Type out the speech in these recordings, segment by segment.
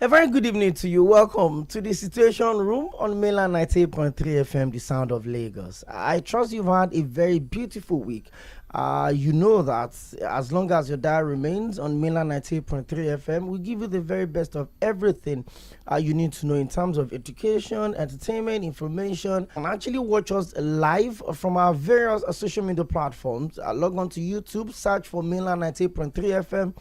A very good evening to you. Welcome to the Situation Room on mainland 98.3 FM, the sound of Lagos. I trust you've had a very beautiful week. You know that as long as your dial remains on mainland 98.3 FM, we give you the very best of everything you need to know in terms of education, entertainment, information, and actually watch us live from our various social media platforms. Log on to YouTube, search for mainland 98.3 FM.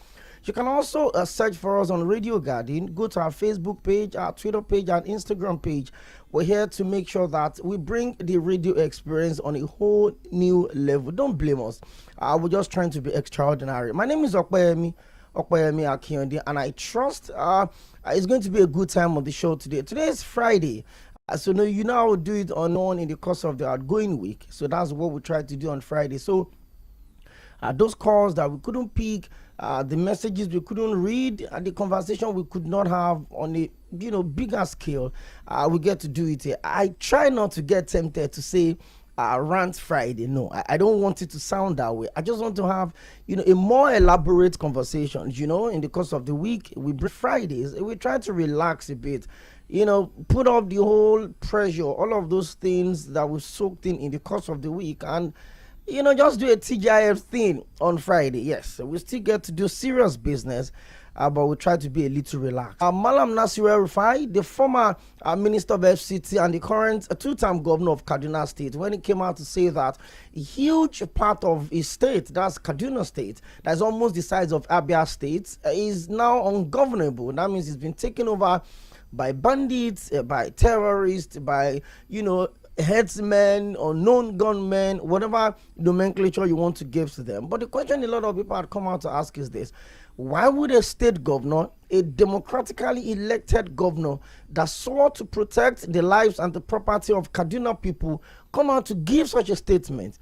You can also search for us on Radio Garden. Go to our Facebook page, our Twitter page, and Instagram page. We're here to make sure that we bring the radio experience on a whole new level. Don't blame us. We're just trying to be extraordinary. My name is Okpayemi Akionde, and I trust it's going to be a good time on the show today. Today is Friday. So no, you know I will do it on in the course of the outgoing week. So that's what we try to do on Friday. So those calls that we couldn't pick, the messages we couldn't read, and the conversation we could not have on a bigger scale, we get to do it here. I try not to get tempted to say rant Friday. No, I don't want it to sound that way. I just want to have a more elaborate conversation. In the course of the week, we bring Fridays. We try to relax a bit. Put off the whole pressure, all of those things that we soaked in the course of the week, and just do a TGIF thing on Friday. Yes, we still get to do serious business, but we try to be a little relaxed. Malam Nasir El-Rufai, the former Minister of FCT and the current two-time governor of Kaduna State, when he came out to say that a huge part of his state, that's Kaduna State, that's almost the size of Abia State, is now ungovernable. That means it's been taken over by bandits, by terrorists, by, headsmen, unknown gunmen, whatever nomenclature you want to give to them. But the question a lot of people had come out to ask is this: why would a state governor, a democratically elected governor that swore to protect the lives and the property of Kaduna people, come out to give such a statement?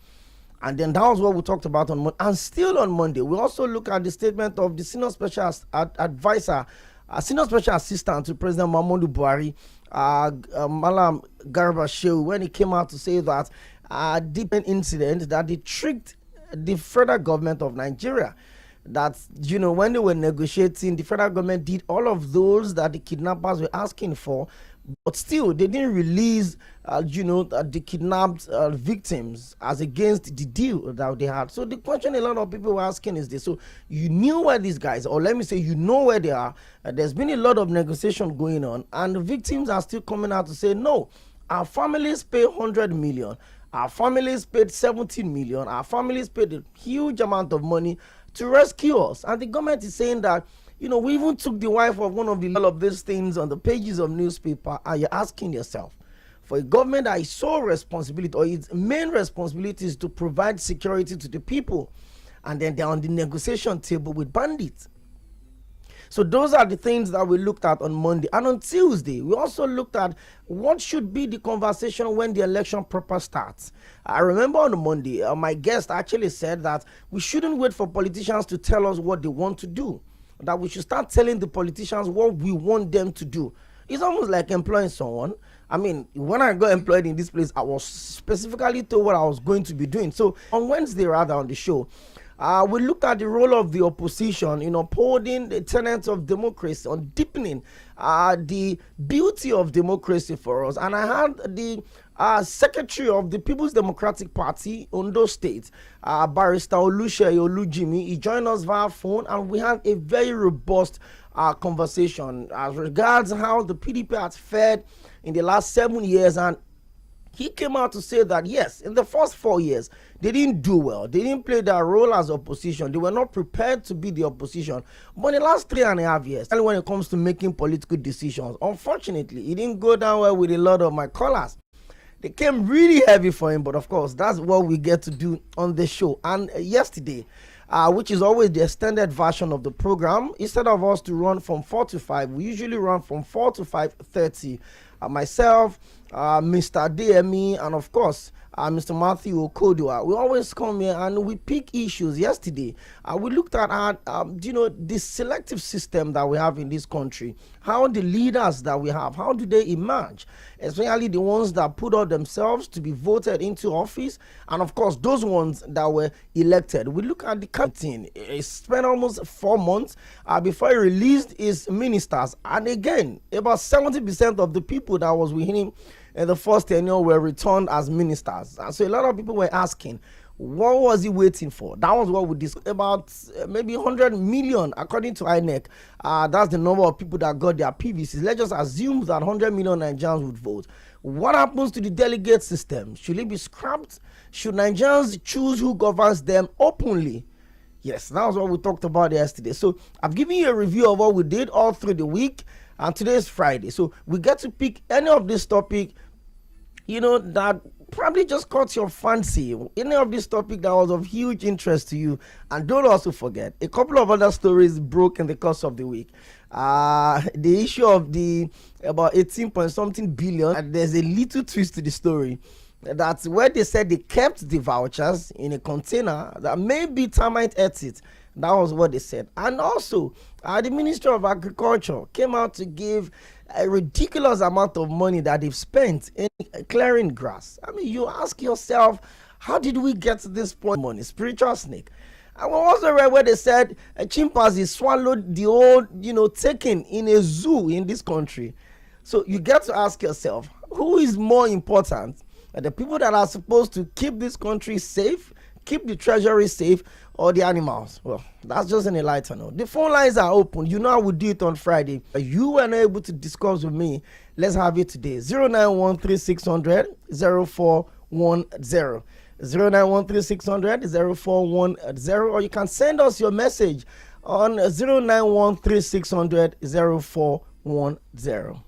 And then that was what we talked about on Monday. And still on Monday, we also look at the statement of the senior special advisor, senior special assistant to President Muhammadu Buhari, Malam Garba Shehu, when he came out to say that deep incident that they tricked the federal government of Nigeria. That when they were negotiating, the federal government did all of those that the kidnappers were asking for, but still they didn't release the kidnapped victims as against the deal that they had. So the question a lot of people were asking is this: so you knew where these guys, or let me say you know where they are, there's been a lot of negotiation going on, and the victims are still coming out to say no, our families pay 100 million, our families paid 17 million, our families paid a huge amount of money to rescue us, and the government is saying that we even took the wife of one of the all of these things on the pages of newspaper. And you're asking yourself, for a government that is so responsibility, or its main responsibility is to provide security to the people, and then they're on the negotiation table with bandits. So those are the things that we looked at on Monday. And on Tuesday, we also looked at what should be the conversation when the election proper starts. I remember on Monday, my guest actually said that we shouldn't wait for politicians to tell us what they want to do, that we should start telling the politicians what we want them to do. It's almost like employing someone. I mean, when I got employed in this place, I was specifically told what I was going to be doing. So on Wednesday, rather, on the show, we looked at the role of the opposition in upholding the tenets of democracy, on deepening the beauty of democracy for us. And I had the secretary of the People's Democratic Party, Ondo State, Barrister Oluseyi Olujimi. He joined us via phone, and we had a very robust conversation as regards how the PDP has fared in the last 7 years. And he came out to say that yes, in the first 4 years, they didn't do well. They didn't play their role as opposition. They were not prepared to be the opposition. But in the last 3.5 years, and when it comes to making political decisions, unfortunately, it didn't go down well with a lot of my callers. They came really heavy for him, but of course, that's what we get to do on the show. And yesterday, which is always the extended version of the program, instead of us to run from 4 to 5, we usually run from 4 to 5:30. Myself, Mr. DME, and of course, Mr. Matthew Okodua. We always come here and we pick issues. Yesterday, we looked at the selective system that we have in this country, how the leaders that we have, how do they emerge, especially the ones that put out themselves to be voted into office, and of course, those ones that were elected. We look at the captain. He spent almost 4 months before he released his ministers, and again, about 70% of the people that was with him in the first tenure were returned as ministers. And so a lot of people were asking, what was he waiting for? That was what we discussed. About maybe 100 million, according to INEC. That's the number of people that got their PVCs. Let's just assume that 100 million Nigerians would vote. What happens to the delegate system? Should it be scrapped? Should Nigerians choose who governs them openly? Yes, that was what we talked about yesterday. So I've given you a review of what we did all through the week. And today is Friday. So we get to pick any of this topic, that probably just caught your fancy, any of this topic that was of huge interest to you. And don't also forget, a couple of other stories broke in the course of the week. The issue of the about 18 point something billion, and there's a little twist to the story. That's where they said they kept the vouchers in a container that maybe termite ate it. That was what they said. And also, the Ministry of Agriculture came out to give a ridiculous amount of money that they've spent in clearing grass. I mean, you ask yourself, how did we get to this point? Money, spiritual snake. And we also read where they said a chimpanzee swallowed the old, taken in a zoo in this country. So you get to ask yourself, who is more important? The people that are supposed to keep this country safe, keep the treasury safe, or the animals? Well, that's just an lighter note. The phone lines are open. You know I would do it on Friday. You were not able to discuss with me. Let's have it today. 0913600 0410. 0913600 0410. Or you can send us your message on 0913600 0410.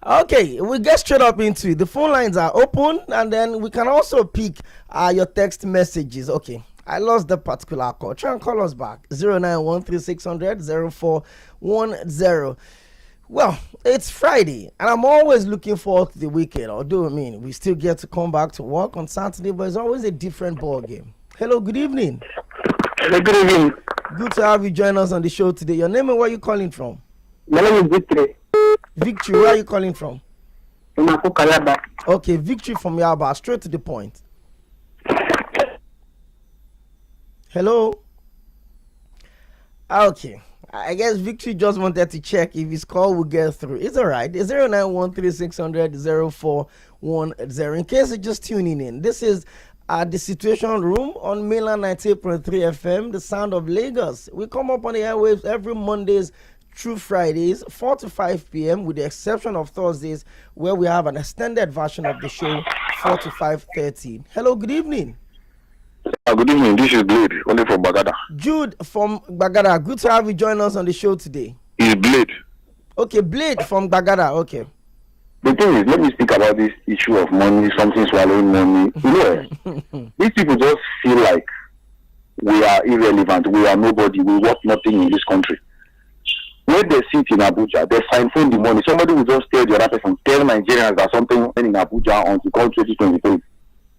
Okay, we get straight up into it. The phone lines are open, and then we can also pick your text messages. Okay, I lost the particular call. Try and call us back. 0913600 0410. Well, it's Friday, and I'm always looking forward to the weekend. Although, we still get to come back to work on Saturday, but it's always a different ball game. Hello, good evening. Hello, good evening. Good to have you join us on the show today. Your name and where are you calling from? My name is Victory. Victory, where are you calling from? Okay, Victory from Yaba. Straight to the point. Hello? Okay. I guess Victory just wanted to check if his call will get through. It's all right. 0913600 0410. In case you're just tuning in, this is the Situation Room on mainland 98.3 FM, the sound of Lagos. We come up on the airwaves every Mondays through Fridays, 4 to 5 p.m., with the exception of Thursdays, where we have an extended version of the show, 4 to 5:30. Hello, good evening. Good evening. This is Blade, only from Bagada. Jude from Bagada. Good to have you join us on the show today. It's Blade. Okay, Blade from Bagada. Okay. The thing is, let me speak about this issue of money, something swallowing money. These people just feel like we are irrelevant, we are nobody, we worth nothing in this country. When they sit in Abuja, they siphon the money. Somebody will just tell the other person, tell Nigerians that something in Abuja until 2023.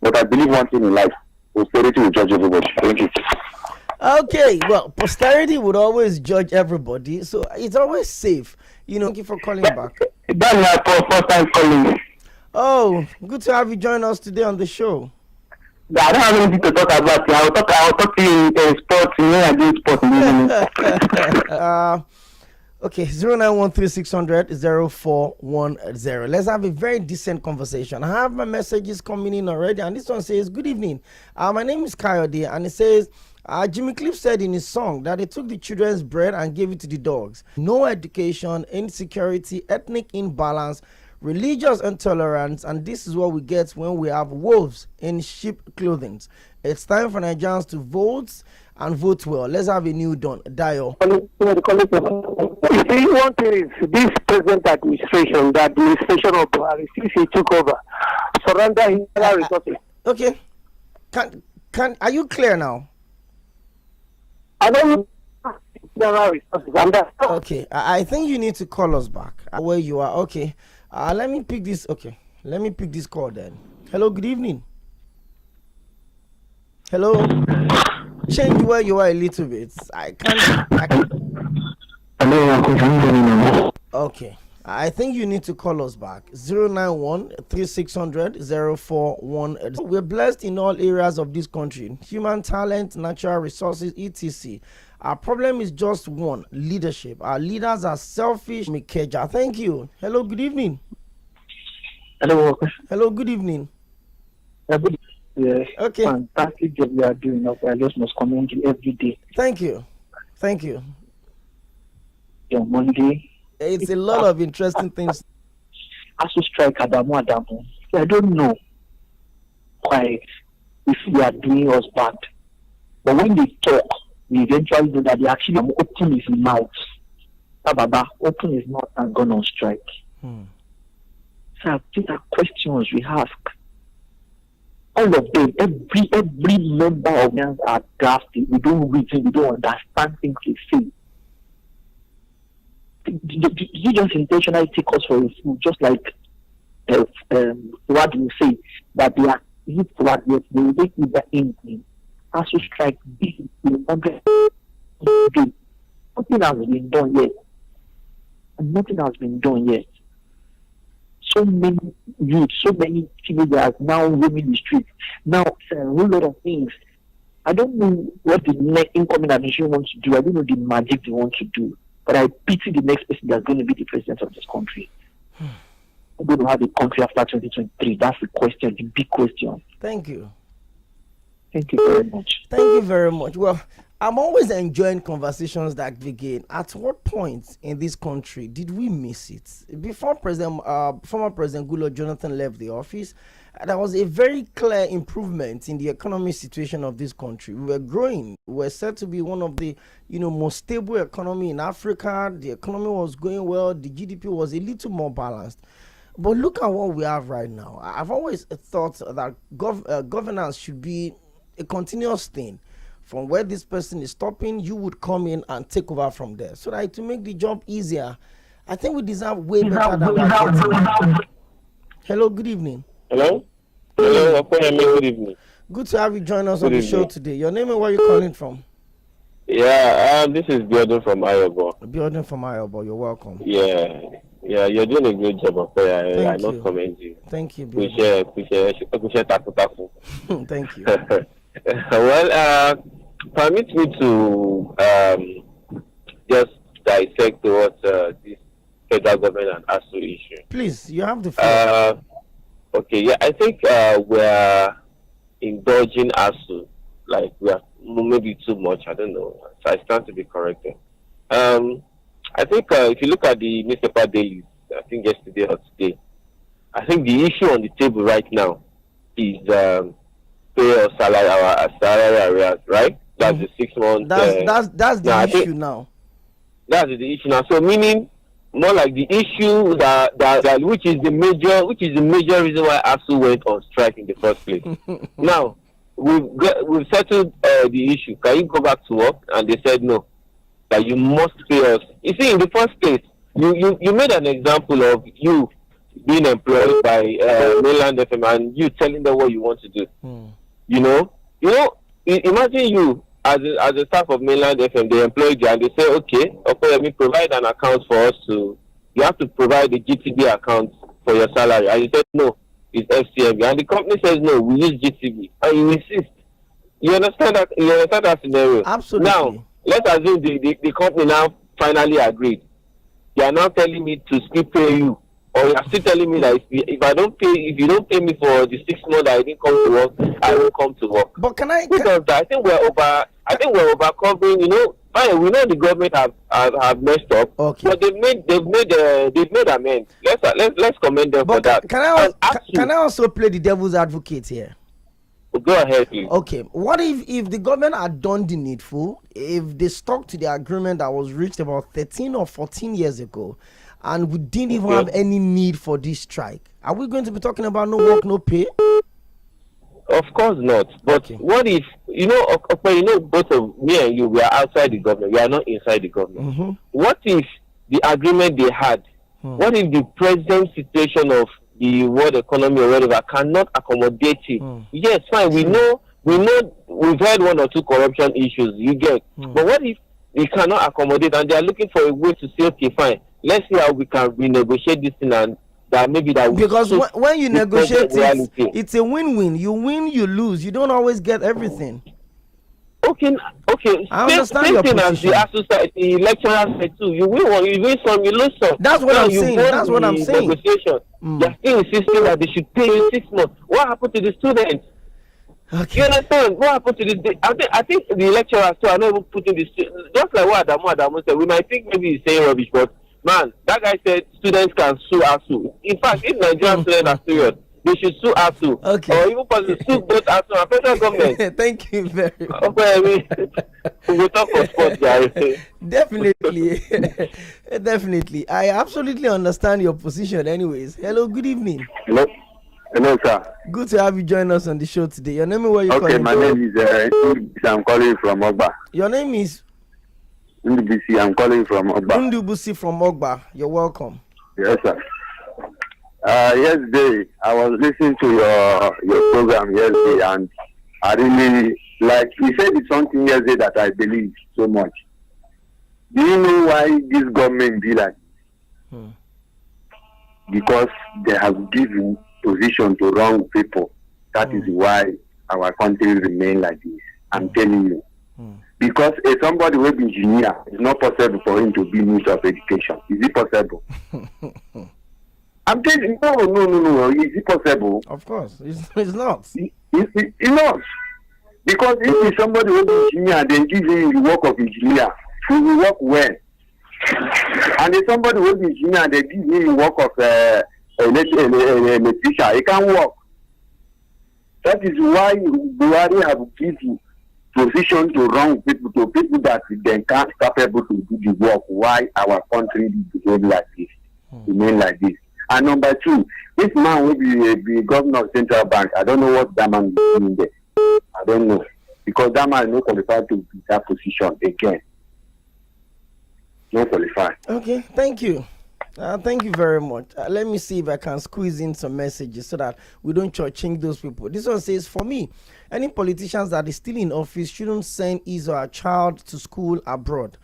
But I believe one thing in life, posterity will judge everybody. Thank you. Okay, well, posterity would always judge everybody, so it's always safe. Thank you for calling back. That's my first time calling. Oh, good to have you join us today on the show. I don't have anything to talk about. I'll talk to you in sports. I do sports. Okay, 0913600 0410. Let's have a very decent conversation. I have my messages coming in already, and this one says, good evening. My name is Coyote, and it says, Jimmy Cliff said in his song that they took the children's bread and gave it to the dogs. No education, insecurity, ethnic imbalance, religious intolerance, and this is what we get when we have wolves in sheep clothing. It's time for Nigerians to vote and vote well. Let's have a new Dio. You see, one thing is this present administration, the administration of Buhari, since he took over, surrender his resources. Okay. Are you clear now? I don't mineral resources, and that's Okay, I think you need to call us back where you are. Okay, let me pick this. Okay, let me pick this call then. Hello, good evening. Hello, change where you are a little bit. I can't. Hello, Uncle, can you hear me now? Okay, I think you need to call us back. 091-3600-041. We're blessed in all areas of this country: human talent, natural resources, etc. Our problem is just one: leadership. Our leaders are selfish. Mikeja, thank you. Hello, good evening. Hello, Uncle. Hello, good evening. Yes. Okay. Fantastic job you are doing. I just must commend you every day. Thank you. Thank you. Your Monday. It's a lot of interesting things. ASU strike Adamu. I don't know why if we are doing us bad. But when they talk, we eventually know that they actually open his mouth. Baba, open his mouth and gone on strike. So these are questions we ask. All of them, every member of them are drafted. We don't reason, we don't understand things they say. You just intentionally take us for a fool, just like what you say, that they are what they will make you the ending. As you strike this, nothing has been done yet. And nothing has been done yet. So many youth, so many teenagers now roaming the streets. Now, a whole lot of things. I don't know what the next incoming administration wants to do. I don't know the magic they want to do. But I pity the next person that's going to be the president of this country. We're going to have a country after 2023. That's the question, the big question. Thank you. Thank you very much. Thank you very much. Well, I'm always enjoying conversations that begin. At what point in this country did we miss it? Before former President Goodluck Jonathan left the office, there was a very clear improvement in the economic situation of this country. We were growing. We were said to be one of the most stable economy in Africa. The economy was going well. The GDP was a little more balanced. But look at what we have right now. I've always thought that governance should be a continuous thing. From where this person is stopping, you would come in and take over from there. So that to make the job easier, I think we deserve way better than that. Hello, good evening. Hello? Hello, good evening. Good to have you join us on the show today. Your name and where you calling from? Yeah, this is Biodun from Ayobo. Biodun from Ayobo, you're welcome. Yeah, you're doing a great job of prayer. I not commend you. Thank you, we share taku. Thank you. Well, permit me to just dissect what this federal government and ASU issue. Please, you have the floor. Okay, yeah, I think we're indulging ASU, like we are maybe too much, I don't know. So I stand to be corrected. I think if you look at the newspaper dailies, I think yesterday or today, I think the issue on the table right now is pay or salary arrears, right? That's the 6 months. That's the issue now. That's the issue now. So meaning more like the issue that which is the major reason why ASU went on strike in the first place. Now we've settled the issue. Can you go back to work? And they said no, that you must pay us. You see, in the first place, you made an example of you being employed by mainland FM and you telling them what you want to do. Imagine you as a staff of mainland FM, they employ you and they say, okay, let me provide an account for us you have to provide a GTB account for your salary. And you said, no, it's FCMB. And the company says, no, we use GTB. And you insist. You understand that scenario? Absolutely. Now, let's assume the company now finally agreed. They are now telling me to still pay you. Or you are still telling me that if you don't pay me for the 6 months that I didn't come to work, I won't come to work. But I think we're over covering. Fine, we know the government have messed up. Okay. But they've made amends. Let's commend them for that. Can I also play the devil's advocate here? Go ahead, please. Okay. What if the government had done the needful? If they stuck to the agreement that was reached about 13 or 14 years ago, and we didn't even have any need for this strike, are we going to be talking about no work, no pay? Of course not. But what if, both of me and you, we are outside the government. We are not inside the government. Mm-hmm. What if the agreement they had, what if the present situation of the world economy or whatever cannot accommodate it? Yes, fine. We know we've had one or two corruption issues, you get. But what if we cannot accommodate and they are looking for a way to say, okay, fine, let's see how we can renegotiate this thing, and that maybe that because when you negotiate it's a win-win. You win, you lose. You don't always get everything. Okay. I understand your position. As the lecturer said too. You win one, you win some, you lose some. That's what I'm saying. That's what I'm saying. Negotiation. They're still insisting that they should pay you 6 months. What happened to the students? Okay. You understand? What happened to this? I think the lecturers too are not even putting this. Just like what Adamu said, we might think maybe he's saying rubbish, but man, that guy said students can sue ASU. In fact, if Nigerian students are serious, they should sue ASU. Okay. Or even possibly sue both ASU and federal government. Thank you very much. Okay, we'll talk for sports, guys. Definitely. Definitely. I absolutely understand your position anyways. Hello, good evening. Hello, sir. Good to have you join us on the show today. Your name is where you calling from? Okay, my name is I'm calling from Ogba. Your name is? Ndubusi, I'm calling from Ogba. Ndubusi from Ogba. You're welcome. Yes, sir. Yesterday, I was listening to your program yesterday, and I really, like, you said something yesterday that I believe so much. Do you know why this government be like? Because they have given position to wrong people. That is why our country remain like this. I'm telling you. Because if somebody will be engineer, it's not possible for him to be Minister of Education. Is it possible? I'm telling you, no. Is it possible? Of course, it's not. It's not. Because if it's somebody who is engineer, then give him the work of engineer, he will work well. And if somebody who is engineer, they give him the work of electrician, he can't work. That is why Buhari have given position to wrong people, to people that they can't capable to do the work. Why our country behave like this, remain like this. And number two, this man will be governor of Central Bank. I don't know what that man is doing there. I don't know. Because that man is not qualified to be that position again. Not qualified. Okay, thank you. Thank you very much. Let me see if I can squeeze in some messages so that we don't change those people. This one says, for me, any politicians that is still in office shouldn't send his or her child to school abroad.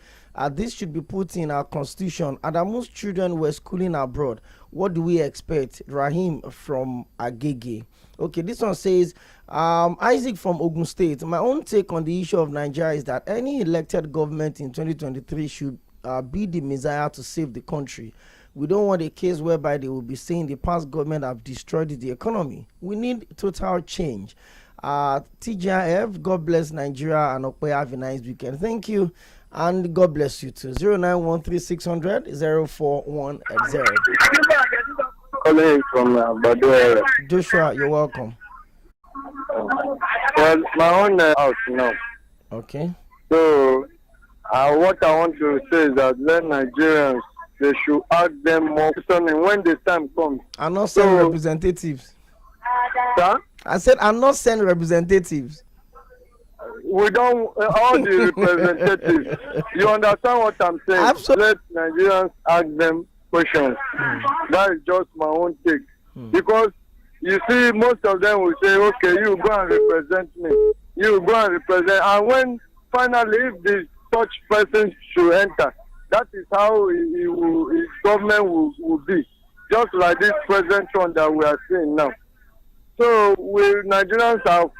This should be put in our constitution. Adamu's children were schooling abroad. What do we expect? Rahim from Agege. Okay, this one says, Isaac from Ogun State. My own take on the issue of Nigeria is that any elected government in 2023 should be the messiah to save the country. We don't want a case whereby they will be saying the past government have destroyed the economy. We need total change. TGIF, God bless Nigeria, and Okwe, have a nice weekend. Thank you, and God bless you too. 0913-600-04180. Calling from Badu. Joshua, you're welcome. Well, my own house now. Okay. So, what I want to say is that let Nigerians, they should ask them more concerning when the time comes. I'm not send representatives. Sir? I said I'm not send representatives. We don't, all the representatives. You understand what I'm saying? Absolutely. Let Nigerians ask them questions. That is just my own take. Because you see, most of them will say, okay, you go and represent me. You go and represent. And when finally, if this such person should enter, that is how his government will be. Just like this present one that we are seeing now. So we Nigerians have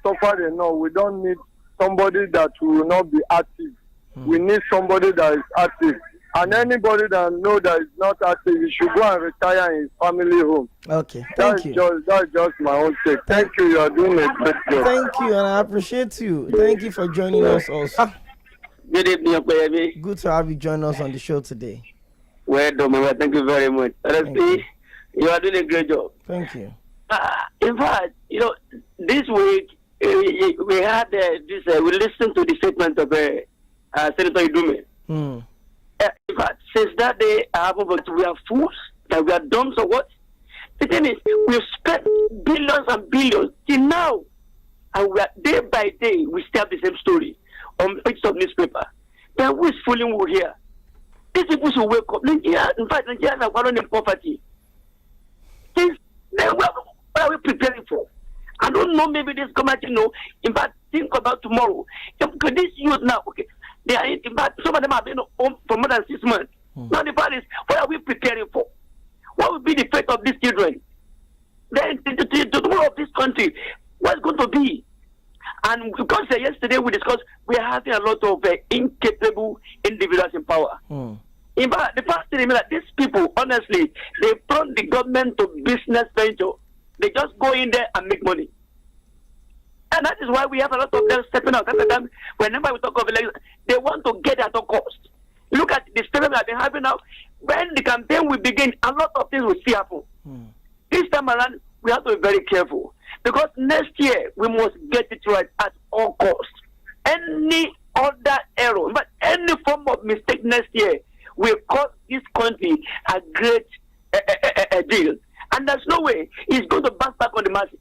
suffered enough. We don't need somebody that will not be active. We need somebody that is active. And anybody that knows that is not active, he should go and retire in his family home. Okay, thank you. That's just my own take. Thank you. You are doing a great job. Thank you, and I appreciate you. Thank you for joining us also. Good evening, baby. Good to have you join us on the show today. Well done, man. Thank you very much. Honestly, you are doing a great job. Thank you. In fact, this week we had this. We listened to the statement of Senator Idume. In fact, since that day, we are fools, that we are dumb, so what? The thing is, we've spent billions and billions till now, and we are, day by day we still have the same story on pages of newspaper. Then who is fooling who here? These people should wake up. Nigeria, in fact, Nigerians are running in poverty. Then what are we preparing for? I don't know, maybe this government, in fact, think about tomorrow. Because this youth now, okay, they are, in fact, some of them have been home for more than 6 months. Now the part is, what are we preparing for? What will be the fate of these children? Then the tomorrow of this country, what's going to be? And because yesterday we discussed, we are having a lot of incapable individuals in power. In fact, the first thing is that these people, honestly, they turn the government to business venture. They just go in there and make money. And that is why we have a lot of them stepping out. Whenever we talk of elections, they want to get at all cost. Look at the statement that they're having now. When the campaign will begin, a lot of things will still happen. This time around, we have to be very careful. Because next year, we must get it right at all costs. Any other error, but any form of mistake next year will cost this country a great deal. And there's no way it's going to bounce back on the masses.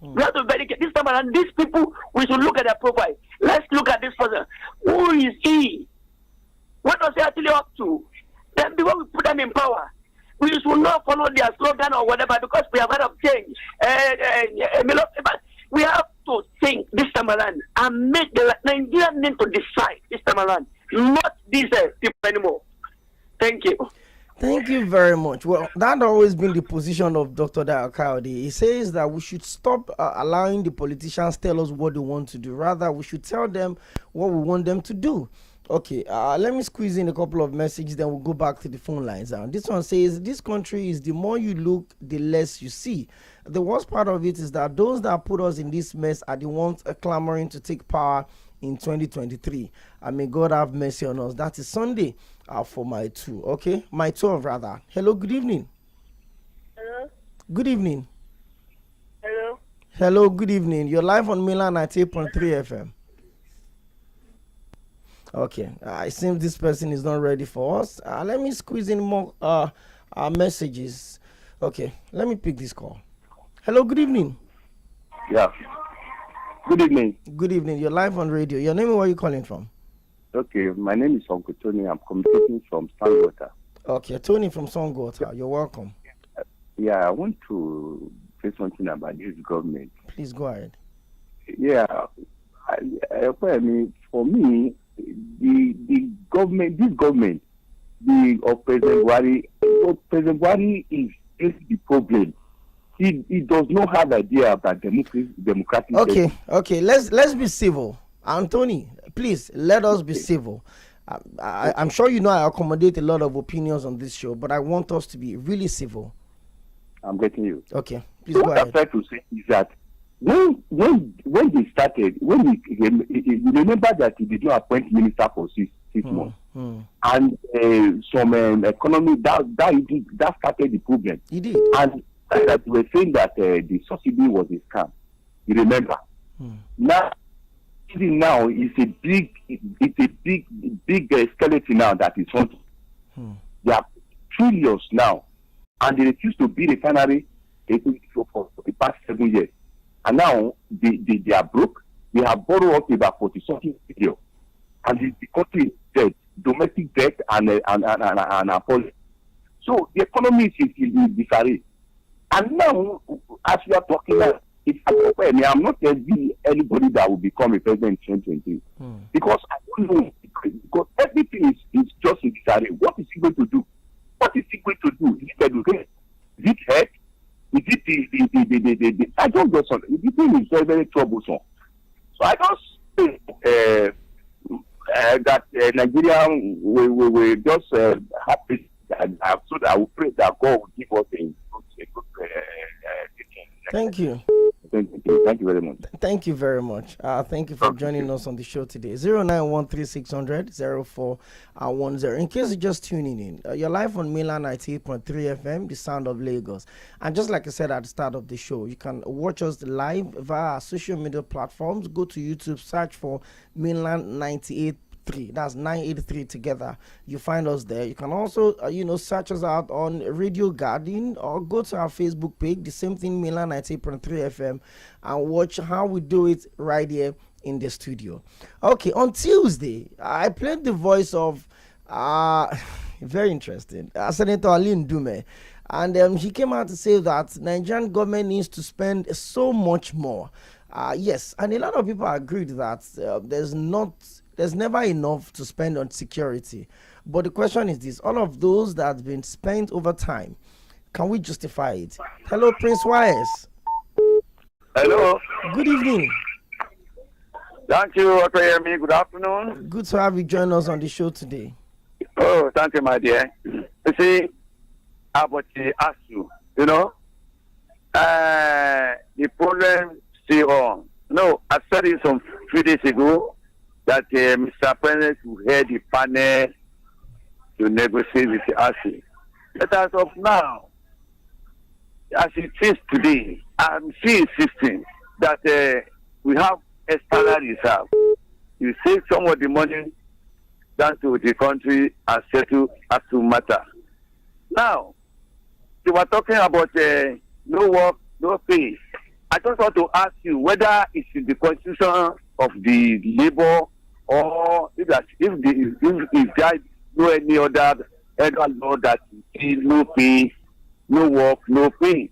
We have to be very careful. This time around, these people, we should look at their profile. Let's look at this person. Who is he? What does he actually up to? Then before we put them in power, we should not follow their slogan or whatever because we have had a change. We have to think this time around and make the Nigerian need to decide this time around, not these people anymore. Thank you. Thank you very much. Well, that always been the position of Dr. Dayo Kayode. He says that we should stop allowing the politicians tell us what they want to do. Rather, we should tell them what we want them to do. Okay, let me squeeze in a couple of messages, then we'll go back to the phone lines. This one says, this country is the more you look, the less you see. The worst part of it is that those that put us in this mess are the ones clamoring to take power in 2023. And may God have mercy on us. That is Sunday for my two. Okay, my 12 rather. Hello, good evening. Hello. Good evening. Hello. Hello, good evening. You're live on mainland 98.3 FM. Okay, it seems this person is not ready for us. Let me squeeze in more messages. Okay, let me pick this call. Hello, good evening. Yeah. Good evening. Good evening. You're live on radio. Your name and where are you calling from? Okay, my name is Uncle Tony. I'm communicating from Sandwater. Okay, Tony from Songwater. You're welcome. Yeah, I want to say something about this government. Please go ahead. Yeah, for me, the government, this government, of President Buhari is the problem. He does not have idea about democratic. Okay. Let's be civil, Anthony. Please let us be civil. I'm sure you know I accommodate a lot of opinions on this show, but I want us to be really civil. I'm getting you. Okay, please so go ahead. What I'm trying to say is that when they started, you remember that he did not appoint minister for six months, and some economy that started the problem. He did, and that we were saying that the subsidy was a scam. You remember? Now it's a big skeleton now that is on. They are trillions now, and they refuse to build a refinery for the past 7 years. And now they are broke. They have borrowed up about 40-something billion, and the country is dead, domestic debt and policy. So the economy is in disarray. And now, as we are talking now, I'm not telling anybody that will become a president in 2020 because I don't know, because everything is just in disarray. What is he going to do? What is he going to do? Is it education? Is it health? Is it the I don't know something. The thing is very, very troublesome. So I just think that Nigeria will just happy so that I will pray that God will give us a good Thank you. Thank you very much. Thank you very much. Thank you for joining us on the show today. 09136000410. In case you're just tuning in, you're live on mainland 98.3 FM, the sound of Lagos. And just like I said at the start of the show, you can watch us live via our social media platforms. Go to YouTube, search for mainland 98.3 983. That's 983 together. You find us there. You can also, search us out on Radio Garden or go to our Facebook page, the same thing, Mainland 98.3 FM, and watch how we do it right here in the studio. Okay, on Tuesday, I played the voice of, very interesting, Senator Aline Dume. And he came out to say that Nigerian government needs to spend so much more. Yes, and a lot of people agreed that there's never enough to spend on security. But the question is this: all of those that have been spent over time, can we justify it? Hello, Prince Wise. Hello. Good evening. Thank you, Otoyemi. Good afternoon. Good to have you join us on the show today. Oh, thank you, my dear. You see, about the ASU, the problem still on. No, I said it some few days ago that Mr. President will head the panel to negotiate with the ASU. But as of now, as it is today, I'm still insisting that we have external reserve. You take some of the money down to the country and settle as to matter. Now, you were talking about no work, no pay. I just want to ask you whether it's in the constitution of the labor or if there no any other law that says no pay, no work, no pay.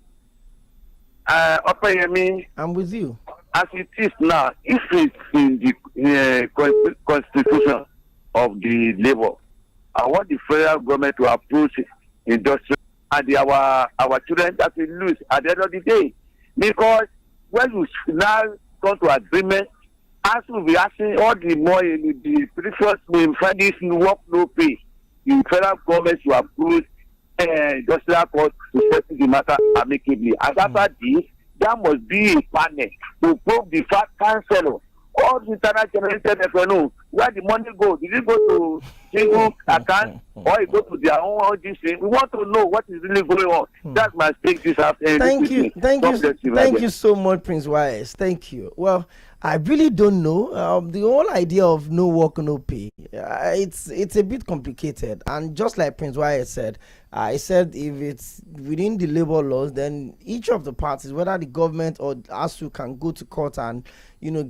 I'm with you. As it is now, if it's in the constitution of the labor, I want the federal government to approach industry and our children that will lose at the end of the day. Because when you now come to agreement, as will be asking all the more in the previous find this work no pay, the federal government to approach industrial court to settle the matter amicably. And after this, there must be a panel to prove the fact cancel all the internal generated revenue. Where the money go? Did it go to single account or it go to their own audition? We want to know what is really going on. That's my speech this afternoon. Thank you so much, Prince Wise. Thank you. Well, I really don't know. The whole idea of no work, no pay, it's a bit complicated. And just like Prince Wise said, I said if it's within the labor laws, then each of the parties, whether the government or ASU, can go to court and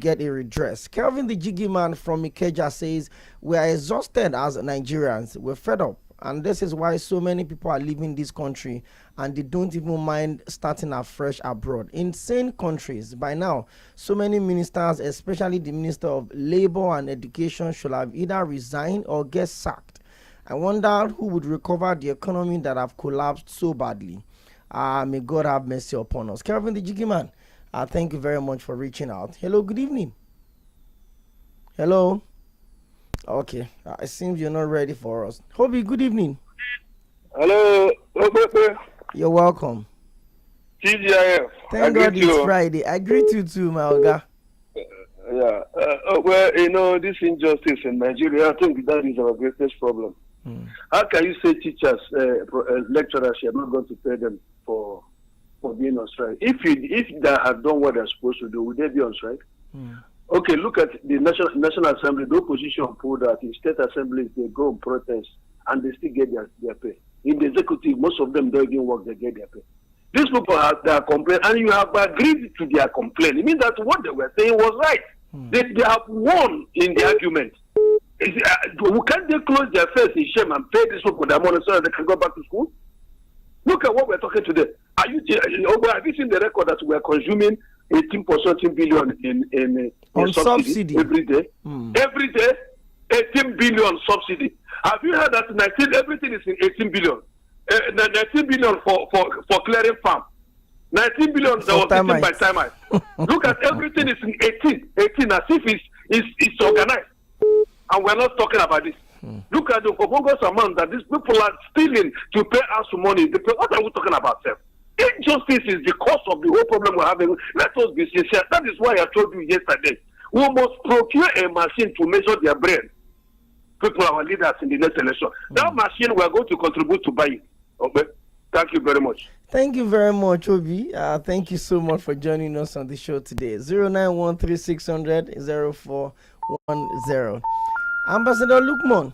get a redress. Kelvin the Jiggy Man from Ikeja says we are exhausted as Nigerians. We're fed up. And this is why so many people are leaving this country and they don't even mind starting afresh abroad. Insane countries. By now, so many ministers, especially the Minister of Labor and Education, should have either resigned or get sacked. I wonder who would recover the economy that have collapsed so badly. May God have mercy upon us. Kelvin the Jiggy Man, thank you very much for reaching out. Hello, good evening. Hello. Okay, it seems you're not ready for us. Hobie, good evening. Hello. You're welcome. TGIF. Thank God it's Friday. I greet you too, my Oga. Well, this injustice in Nigeria, I think that is our greatest problem. How can you say teachers, lecturers, you're not going to pay them for being on strike? If they have done what they're supposed to do, would they be on strike? Okay, look at the National Assembly. The opposition pulled out. In state assemblies, they go and protest, and they still get their pay. In the executive, most of them don't even work, they get their pay. These people have their complaint, and you have agreed to their complaint. It means that what they were saying was right. They have won in the argument. Can't they close their face in shame and pay these people their money so that they can go back to school? Look at what we're talking today. Have you seen the record that we're consuming 18.something billion in subsidy every day? Every day, 18 billion subsidy. Have you heard that everything is in 18 billion? 19 billion for clearing farm. 19 billion that was taken by timers. Look at everything is in 18 as if it's organized. And we're not talking about this. Look at the bogus amount that these people are stealing to pay us money. What are we talking about, sir? Injustice is the cause of the whole problem we're having. Let us be sincere. That is why I told you yesterday. We must procure a machine to measure their brain. People are our leaders in the next election. That machine we are going to contribute to buy it. Okay? Thank you very much. Thank you very much, Obi. Thank you so much for joining us on the show today. 0913600410. Ambassador Lukman.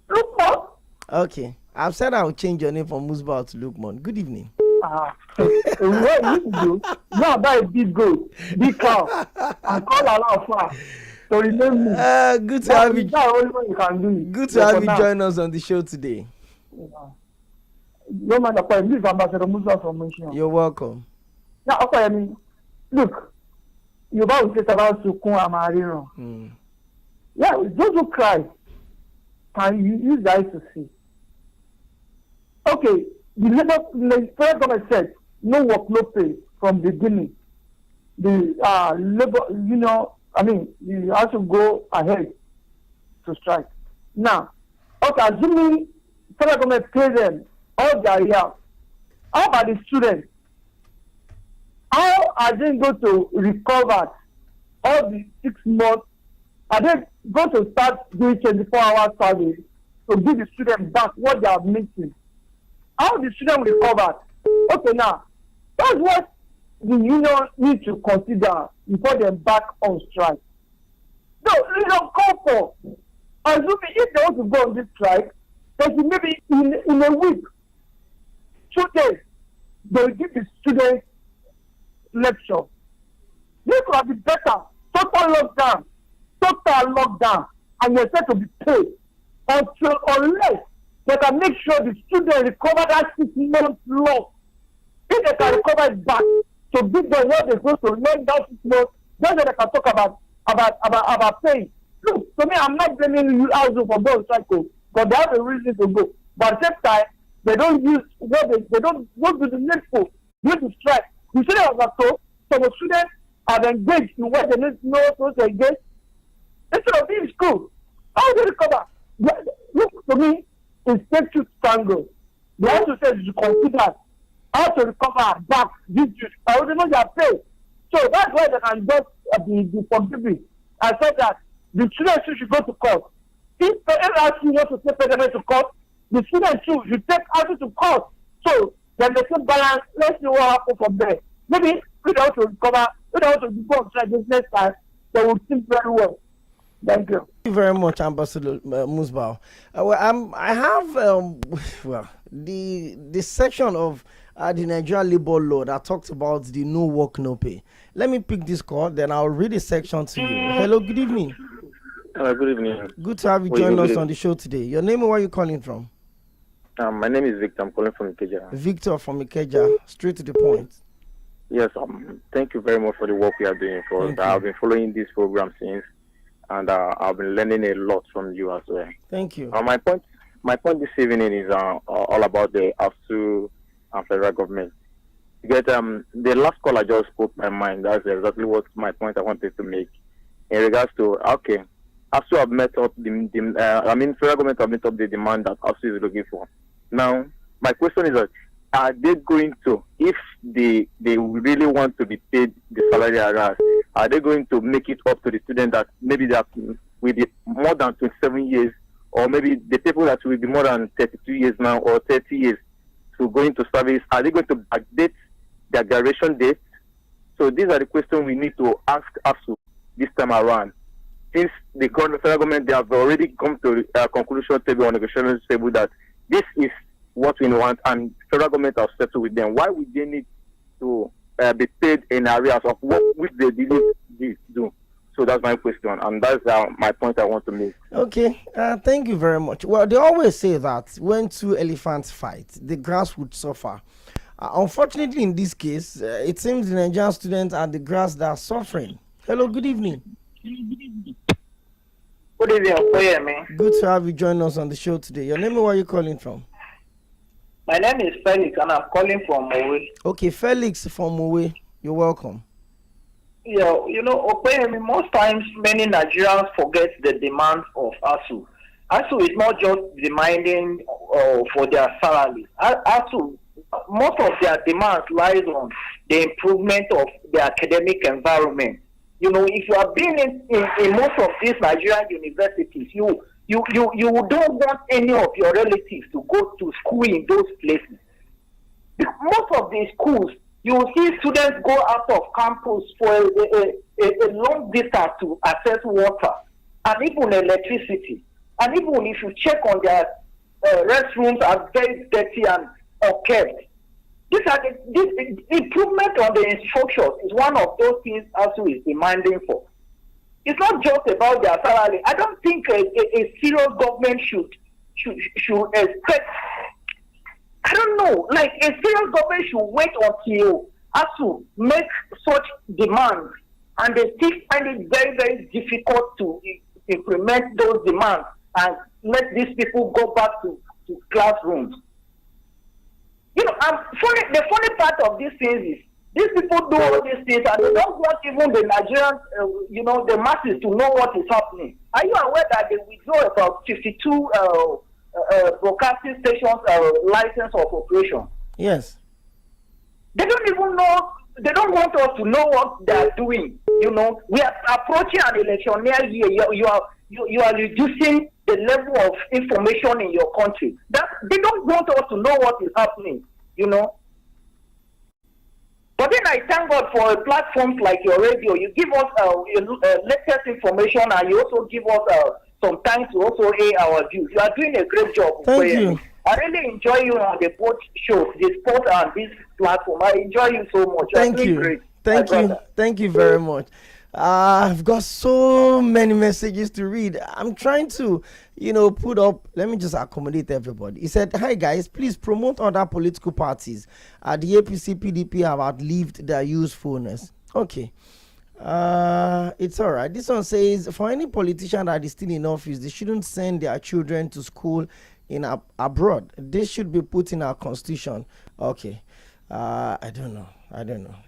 Lukman. Okay. I've said I'll change your name from Musbao to Lukman. Good evening. What you do? Now buy a big goat, big cow, and call Allah far. So remember. Good to have you. You can do it. Good to have you join us on the show today. No man, this Ambassador Musa from Motion. You're welcome. Now, okay, I mean, look, you about to say about Sukun Amariro. Yeah, those who cry, can you use the eyes to see? Okay, the federal government said no work, no pay from the beginning. The labor, you have to go ahead to strike. Now, okay, assuming federal government pay them all their year, how about the students? How are they going to recover all the 6 months? Are they going to start doing 24-hour service to give the students back what they are missing? How the students recover? Okay, now, that's what the union needs to consider before they back on strike. No, you don't call for. Assuming if they want to go on this strike, they should maybe in a week, 2 days, they will give the students lecture. This will be better. Total lockdown, and you're said to be paid unless they can make sure the students recover that 6 months loss. If they can recover it back to give them what they're supposed to learn that 6 months, then they can talk about paying. Look, to me, I'm not blaming you also for going cycle, but they have a reason to go. But at the same time, they don't use what they don't do the needful. Due to strike. The students are told, so the students are engaged in what they need to know to engage. Instead of being in school, how do they recover? Look, to me, it's take to tango. They have to say to consider how to recover back this youth. I don't know their pay. So that's why they can just be forgiving. I said that the students should go to court. If the LRC wants to take payment to court, the students too should take action to court. So then they can balance. Let's see what happens from there. Maybe we don't want to recover. We don't want to go on strike this next time. They will think very well. Thank you. Thank you very much, Ambassador Musbao. I have the section of the Nigerian labor law that talks about the no work, no pay. Let me pick this call, then I'll read the section to you. Hello, good evening. Hello, good evening. Good to have you join us on the show today. Your name and where are you calling from? My name is Victor. I'm calling from Ikeja. Victor from Ikeja. Straight to the point. Yes, thank you very much for the work we are doing for us. I've been following this program since, and I've been learning a lot from you as well. Thank you. My point this evening is all about the ASU and federal government. Because the last caller just spoke my mind. That's exactly what my point I wanted to make in regards to ASU have met up federal government have met up the demand that ASU is looking for. Now, my question is that are they going to, if they really want to be paid the salary arise, are they going to make it up to the student that maybe they have with more than 27 years, or maybe the people that will be more than 32 years now or 30 years to go into service, are they going to backdate their graduation date? So these are the questions we need to ask ASU this time around. Since the federal government, they have already come to a conclusion table or negotiation table that this is what we want, and federal government have settled with them. Why would they need to be paid in areas of what which they didn't do? So that's my question, and that's my point I want to make. Okay, thank you very much. Well, they always say that when two elephants fight, the grass would suffer. Unfortunately, in this case, it seems the Nigerian students are the grass that are suffering. Hello, good evening. Good evening, Good to have you join us on the show today. Your name and where are you calling from? My name is Felix, and I'm calling from Owe. Okay, Felix from Owe. You're welcome. Yeah, most times many Nigerians forget the demands of ASU. ASU is not just demanding for their salaries. ASU, most of their demands lies on the improvement of the academic environment. If you are being in most of these Nigerian universities, you don't want any of your relatives to go to school in those places. Most of these schools, You will see students go out of campus for a long distance to access water and even electricity. And even if you check on their restrooms, are very dirty and unkept. This improvement on the instructions is one of those things ASU is demanding for. It's not just about their salary. I don't think a serious government should expect. I don't know. Like a serious government should wait until ASU make such demands, and they still find it very, very difficult to implement those demands and let these people go back to classrooms. You know, the funny part of these things is these people do all these things and they don't want even the Nigerians, the masses to know what is happening. Are you aware that they withdraw about 52 broadcasting stations license of operation? Yes. They don't even know. They don't want us to know what they are doing. You know, we are approaching an election year. You are reducing the level of information in your country. That they don't want us to know what is happening. You know. But then I thank God for platforms like your radio. You give us latest information, and you also give us some time to also air our views. You are doing a great job. Thank you. I really enjoy you on the both shows, the sport and this platform. I enjoy you so much. Thank you. Great, Thank you very much. I've got so many messages to read. I'm trying to, put up. Let me just accommodate everybody. He said, "Hi guys, please promote other political parties. The APC, PDP have outlived their usefulness." Okay. It's all right. This one says, for any politician that is still in office, they shouldn't send their children to school in abroad. This should be put in our constitution. Okay. I don't know.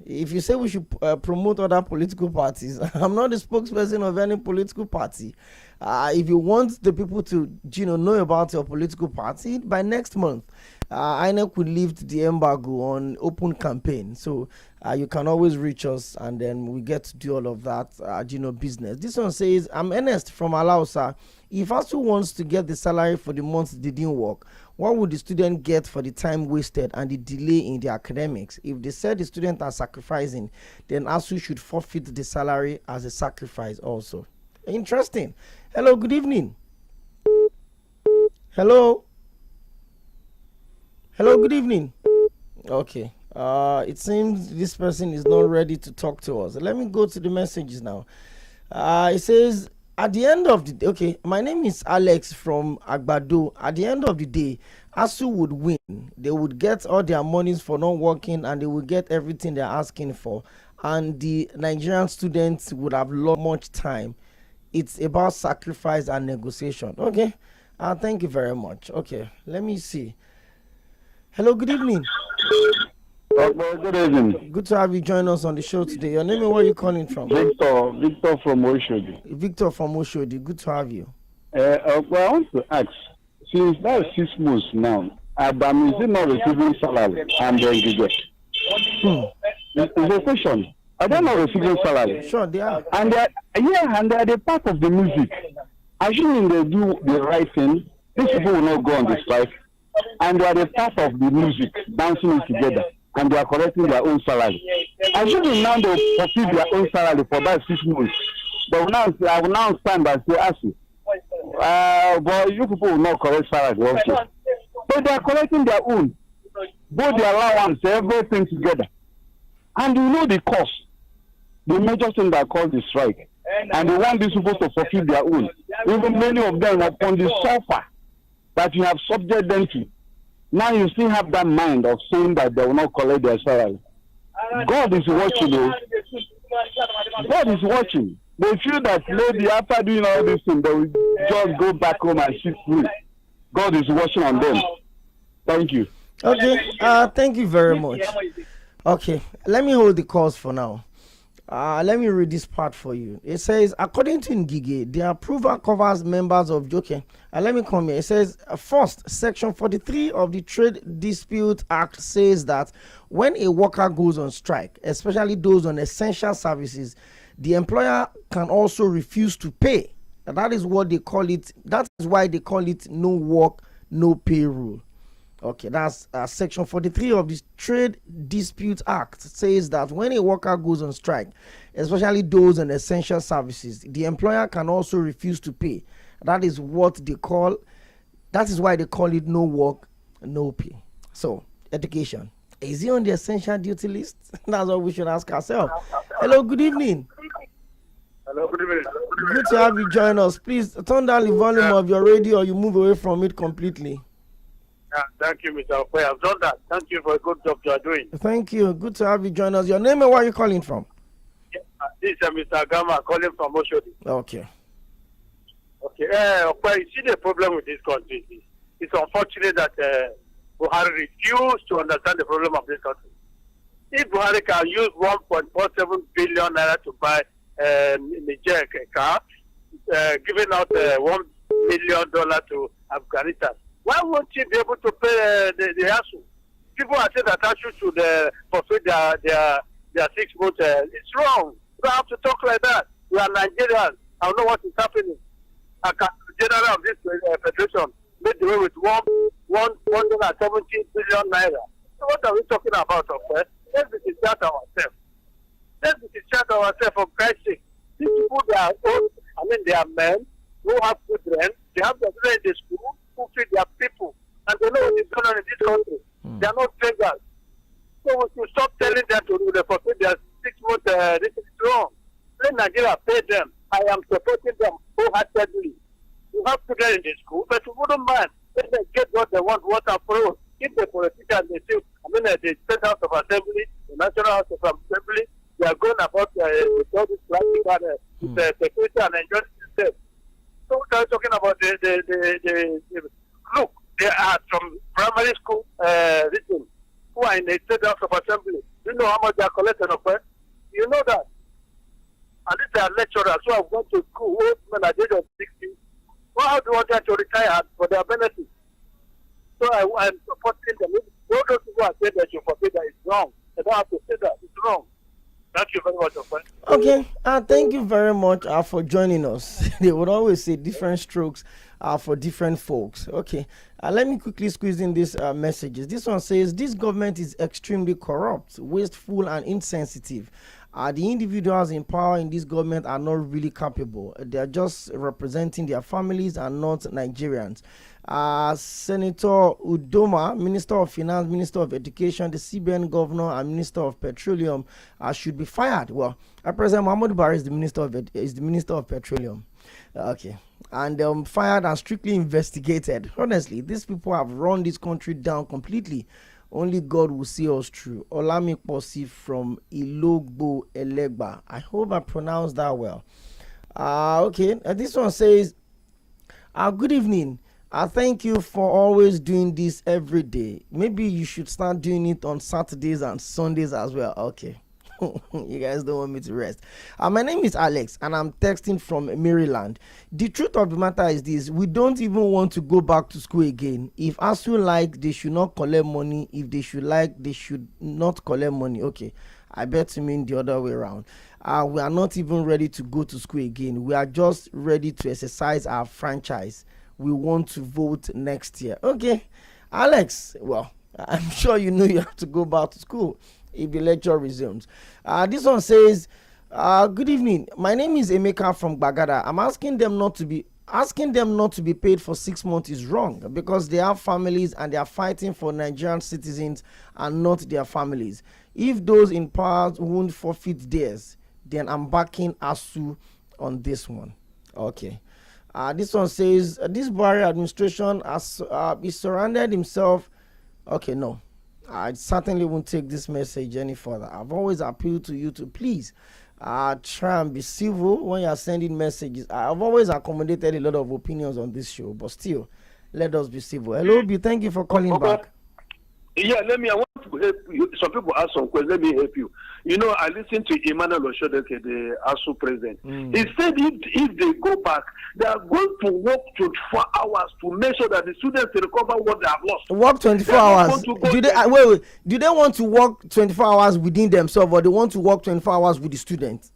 If you say we should promote other political parties, I'm not the spokesperson of any political party. If you want the people to, know about your political party, by next month, INEC could lift the embargo on open campaign. So you can always reach us, and then we get to do all of that, business. This one says, I'm Ernest from Alausa. If ASU wants to get the salary for the months they didn't work, what would the student get for the time wasted and the delay in the academics? If they said the students are sacrificing, then ASU should forfeit the salary as a sacrifice also. Interesting. Hello, good evening. Hello, good evening. Okay. It seems this person is not ready to talk to us. Let me go to the messages now. It says, at the end of the day, okay, my name is Alex from Agbado. At the end of the day, ASU would win. They would get all their monies for not working, and they would get everything they're asking for. And the Nigerian students would have lost much time. It's about sacrifice and negotiation. Okay. Thank you very much. Okay, let me see. Hello, good evening. Good evening. Good to have you join us on the show today. Your name and where you calling from? Victor from Oshodi. Victor from Oshodi. Good to have you. I want to ask, since that's 6 months now, Adam is not receiving salary and then you get. It's a question. Are they not receiving salary? Sure, they are. And they are the part of the music. Assuming they do the right thing, these people will not go on the strike. And they are the part of the music, dancing it together. And they are collecting their own salary. Assuming now they fulfill their own salary for that 6 months. But now I will now stand and say, ASU, but you people will not collect salary also. So they are collecting their own, both the allowance, everything together. And you know the cost, the major thing that caused the strike. And they want these people to fulfill their own. Even many of them upon the suffer that you have subjected them to. Now you still have that mind of saying that they will not collect their salary. God is watching you. God is watching. They feel that maybe after doing all these things, they will just go back home and sit free. God is watching on them. Thank you. Okay. Thank you very much. Okay. Let me hold the calls for now. Let me read this part for you. It says, according to Ngige, the approval covers members of let me come here. It says, first, Section 43 of the Trade Dispute Act says that when a worker goes on strike, especially those on essential services, the employer can also refuse to pay. And that is what they call it. That is why they call it no work, no pay rule. Okay, that's Section 43 of the Trade Dispute Act says that when a worker goes on strike, especially those on essential services, the employer can also refuse to pay. That is why they call it no work, no pay. So, education. Is he on the essential duty list? That's what we should ask ourselves. Hello, good evening. Hello, good evening. Good to have you join us. Please turn down the volume of your radio or you move away from it completely. Thank you, Mr. Okoye. I've done that. Thank you for a good job you are doing. Thank you. Good to have you join us. Your name and where are you calling from? This is Mr. Gama calling from Oshodi. Okay. Okay. Okoye, you see the problem with this country. It's unfortunate that Buhari refused to understand the problem of this country. If Buhari can use 1.47 billion naira to buy Niger car, giving out $1 million to Afghanistan, why won't he be able to pay the ASU? People are saying that ASU should forfeit their 6 months. It's wrong. You don't have to talk like that. We are Nigerians. I know what is happening. The general of this federation made away with 170 billion naira. So what are we talking about, okay? Let's discharge ourselves. Let's discharge ourselves for Christ's sake. These people, they are old. I mean, they are men who have children. They have their children in the school who feed their people. And they know what is going on in this country. They are not strangers. So we should stop telling them to forfeit their 6 months. This is wrong. Let Nigeria pay them. I am supporting them wholeheartedly. You have children in the school, but you wouldn't mind. Let them get what they want, what and for all. If the politicians, the State House of Assembly, the National House of Assembly, they are going about all this plastic and security and enjoying themselves. So we are talking about look, they are from primary school, who are in the State House of Assembly. You know how much they are collecting of it? You know that. And these are lecturers who have gone to school, old men at the age of 60. Well, how do you want them to retire for their benefit? So I'm supporting them. All those people are saying that you forbid that it's wrong. They don't have to say that. It's wrong. Thank you very much, friend. Okay, thank you very much for joining us. They would always say different strokes for different folks. Okay, let me quickly squeeze in these messages. This one says, this government is extremely corrupt, wasteful, and insensitive. The individuals in power in this government are not really capable. They are just representing their families and not Nigerians. Senator Udoma, Minister of Finance, Minister of Education, the CBN Governor, and Minister of Petroleum should be fired. Well, President Muhammadu Buhari is the Minister of Petroleum. Okay. And fired and strictly investigated. Honestly, these people have run this country down completely. Only God will see us through. Olami Posi from Ilogbo Elegba. I hope I pronounced that well. Okay. This one says, good evening. Thank you for always doing this every day. Maybe you should start doing it on Saturdays and Sundays as well. Okay. You guys don't want me to rest. My name is Alex and I'm texting from Maryland. The truth of the matter is this: we don't even want to go back to school again. If ASU like, they should not collect money. If they should like, they should not collect money. Okay, I bet you mean the other way around. We are not even ready to go to school again. We are just ready to exercise our franchise. We want to vote next year. Okay, Alex, well, I'm sure you know you have to go back to school if the lecture resumes. This one says, good evening. My name is Emeka from Bagada. I'm asking them not to be paid for 6 months is wrong because they have families and they are fighting for Nigerian citizens and not their families. If those in power won't forfeit theirs, then I'm backing ASU on this one. Okay. This one says, this Buhari administration has surrounded himself. Okay, no. I certainly won't take this message any further. I've always appealed to you to please try and be civil when you're sending messages. I've always accommodated a lot of opinions on this show, but still, let us be civil. Hello, B, thank you for calling back. Yeah, I want to help you. Some people ask some questions. Let me help you. You know, I listened to Emmanuel Oshodeke, the ASU president. He said if they go back, they are going to work 24 hours to make sure that the students recover what they have lost. Work 24 hours. Do they want to work 24 hours within themselves, or they want to work 24 hours with the students?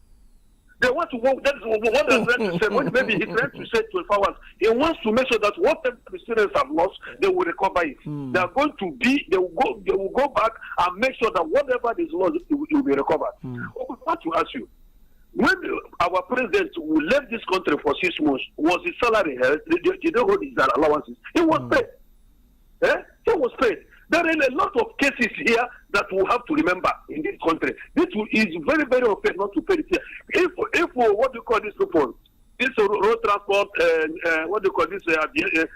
They want to work. That is what they're trying to say. When maybe he's trying to say 12 hours. He wants to make sure that whatever the students have lost, they will recover it. They are going to be. They will go back and make sure that whatever is lost, it will be recovered. I want to ask you, when our president who left this country for 6 months, was his salary held? Did they hold his allowances? He was paid. He was paid. There are a lot of cases here that we have to remember in this country. This is very, very unfair not to pay it. If what do you call this people? This road transport, what do you call this? If the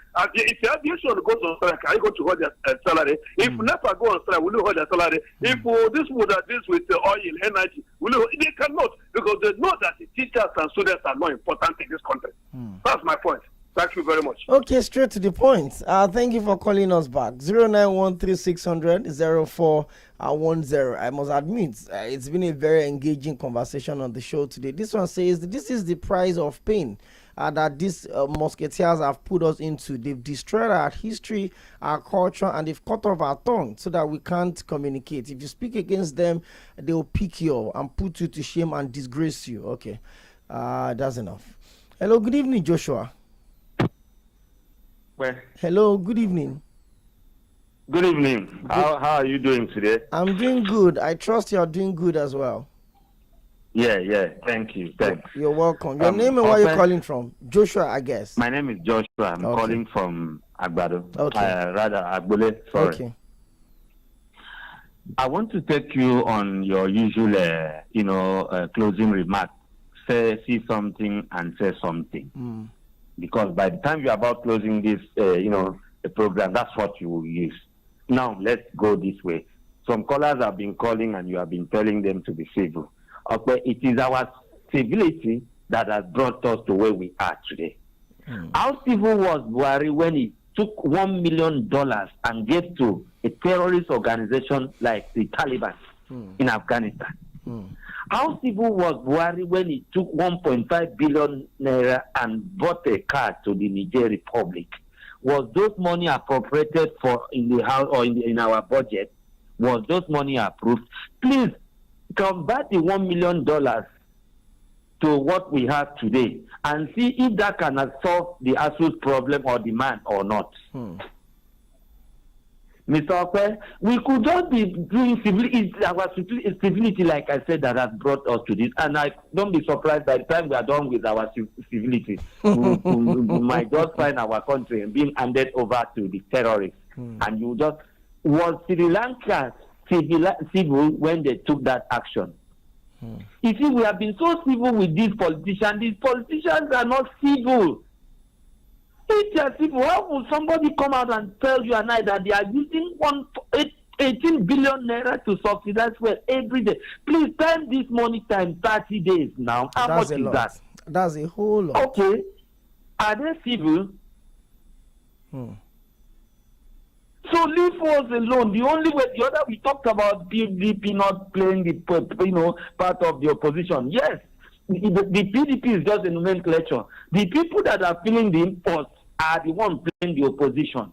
aviation goes on strike, are you going to hold their salary? If NEPA go on strike, will you hold their salary? If this would have this with oil, energy, will you? They cannot, because they know that the teachers and students are not important in this country. That's my point. Thank you very much. Okay, straight to the point. Thank you for calling us back. 09136000410. I must admit, it's been a very engaging conversation on the show today. This one says this is the price of pain that these musketeers have put us into. They've destroyed our history, our culture, and they've cut off our tongue so that we can't communicate. If you speak against them, they will pick you up and put you to shame and disgrace you. Okay, that's enough. Hello, good evening, Joshua. Hello, good evening. Good evening. How are you doing today? I'm doing good. I trust you're doing good as well. Yeah. Thank you. Thanks. You're welcome. Your name and where you're calling from? Joshua, I guess. My name is Joshua. I'm calling from Agbado. Okay. Rather, Agbole. Sorry. Okay. I want to take you on your usual, closing remark. See something and say something. Because by the time you're about closing this, the program, that's what you will use. Now, let's go this way. Some callers have been calling and you have been telling them to be civil. Okay, it is our civility that has brought us to where we are today. How civil was Buhari when he took $1 million and gave to a terrorist organization like the Taliban in Afghanistan? How civil was Buhari when he took 1.5 billion naira and bought a car to the Niger Republic? Was those money appropriated for in the house or in our budget? Was those money approved? Please convert the $1 million to what we have today and see if that can solve the ASU's problem or demand or not. Mr. Okwe, we could just be doing civility, our civility, like I said, that has brought us to this. And I don't be surprised by the time we are done with our civility. we might just find our country being handed over to the terrorists. And you just, was Sri Lanka civil when they took that action? You see, we have been so civil with these politicians. These politicians are not civil. If they are civil, how will somebody come out and tell you and I that they are using 18 billion naira to subsidize well every day? Please time this money times 30 days now. How much is that? That's a whole lot. Okay. Are they civil? So leave us alone. The only way, the other we talked about PDP not playing the part of the opposition. Yes, the PDP is just a nomenclature. The people that are feeling the impulse are the ones playing the opposition.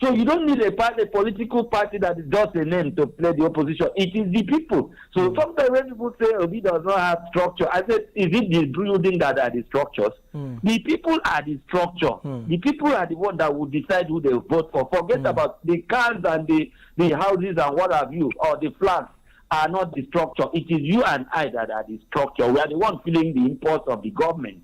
So you don't need a political party that is just a name to play the opposition. It is the people. So sometimes when people say Obi does not have structure, I said, is it the building that are the structures? The people are the structure. The people are the one that will decide who they vote for. Forget about the cars and the houses and what have you, or the flags are not the structure. It is you and I that are the structure. We are the one feeling the impulse of the government.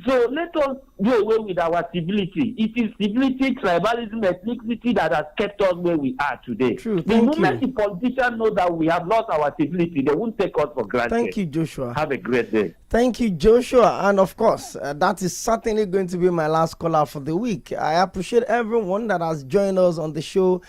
So let us do away with our civility. It is civility, tribalism, ethnicity that has kept us where we are today. True. The moment the politicians know that we have lost our civility, they won't take us for granted. Thank you, Joshua. Have a great day. Thank you, Joshua. And of course, that is certainly going to be my last caller for the week. I appreciate everyone that has joined us on the show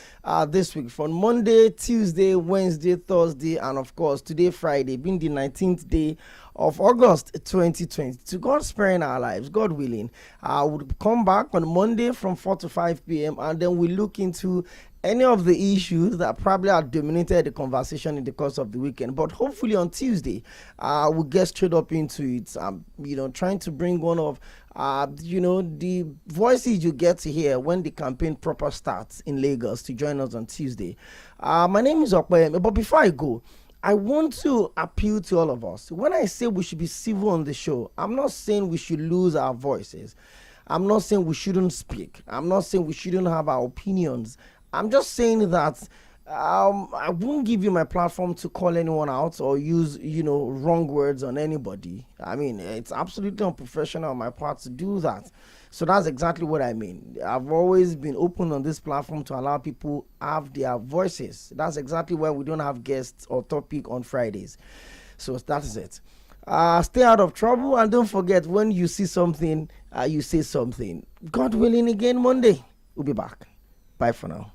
this week from Monday, Tuesday, Wednesday, Thursday, and of course, today, Friday, being the 19th day of August 2020. To God sparing our lives, God willing, I would come back on Monday from 4 to 5 p.m. and then we look into any of the issues that probably have dominated the conversation in the course of the weekend. But hopefully on Tuesday, we'll get straight up into it. Trying to bring one of the voices you get to hear when the campaign proper starts in Lagos to join us on Tuesday. My name is Okpeyemi, but before I go, I want to appeal to all of us. When I say we should be civil on the show, I'm not saying we should lose our voices. I'm not saying we shouldn't speak. I'm not saying we shouldn't have our opinions. I'm just saying that I won't give you my platform to call anyone out or use, wrong words on anybody. I mean, it's absolutely unprofessional on my part to do that. So that's exactly what I mean. I've always been open on this platform to allow people have their voices. That's exactly why we don't have guests or topic on Fridays. So that is it. Stay out of trouble, and don't forget, when you see something, you say something. God willing, again Monday, we'll be back. Bye for now.